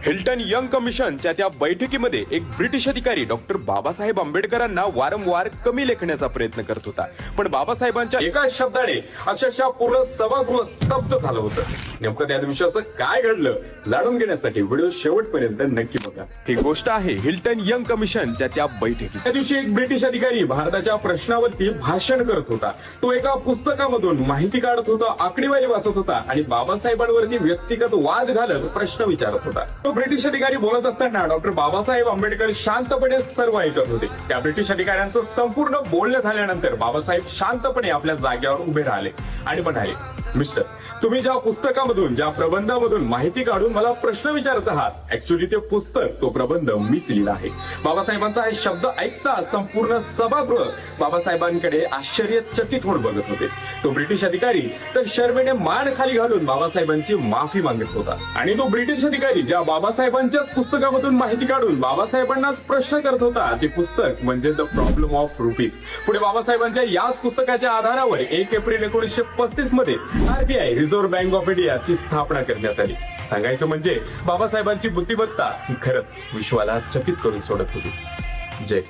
Hilton young कमिशनच्या त्या बैठकीमध्ये एक ब्रिटिश अधिकारी डॉक्टर बाबासाहेब आंबेडकरांना वारंवार कमी लेखण्याचा प्रयत्न करत होता, पण बाबासाहेबांच्या एका शब्दाने अक्षरशः पूर्ण सभागृह स्तब्ध झालं होतं. नेमकं त्या दिवशी असं काय घडलं जाणून घेण्यासाठी व्हिडिओ शेवटपर्यंत नक्की बघा. ही गोष्ट आहे हिल्टन यंग कमिशनच्या त्या बैठकीत. त्या दिवशी एक ब्रिटिश अधिकारी भारताच्या प्रश्नावरती भाषण करत होता. तो एका पुस्तकामधून माहिती काढत होता, आकडेवारी वाचत होता आणि बाबासाहेबांवरती व्यक्तिगत वाद घालत प्रश्न विचारत होता. तो ब्रिटिश अधिकारी बोलत असताना डॉक्टर बाबासाहेब आंबेडकर शांतपणे सर्व ऐकत होते. त्या ब्रिटिश अधिकाऱ्यांचं संपूर्ण बोलणं झाल्यानंतर बाबासाहेब शांतपणे आपल्या जागेवर उभे राहिले आणि म्हणाले, मिस्टर, तुम्ही ज्या पुस्तकामधून ज्या प्रबंधामधून माहिती काढून मला प्रश्न विचारत आहात, ऍक्च्युली ते पुस्तक तो प्रबंध मीच लिहिला आहे. बाबासाहेबांचा हे शब्द ऐकता संपूर्ण सभागृह बाबासाहेबांकडे आश्चर्यचकित होऊन बघत होते. तो ब्रिटिश अधिकारी तर शर्मेने मान खाली घालून बाबासाहेबांची माफी मागत होता आणि तो ब्रिटिश अधिकारी ज्या बाबासाहेबांच्याच पुस्तकामधून माहिती काढून बाबासाहेबांनाच प्रश्न करत होता, ते पुस्तक म्हणजे द प्रॉब्लेम ऑफ रुपीज. पुढे बाबासाहेबांच्या याच पुस्तकाच्या आधारावर 1 एप्रिल 1935 मध्ये आरबीआय रिझर्व्ह बँक ऑफ इंडियाची स्थापना करण्यात आली. सांगायचं म्हणजे बाबासाहेबांची बुद्धिमत्ता ही खरंच विश्वाला चकित करून सोडत होती. जय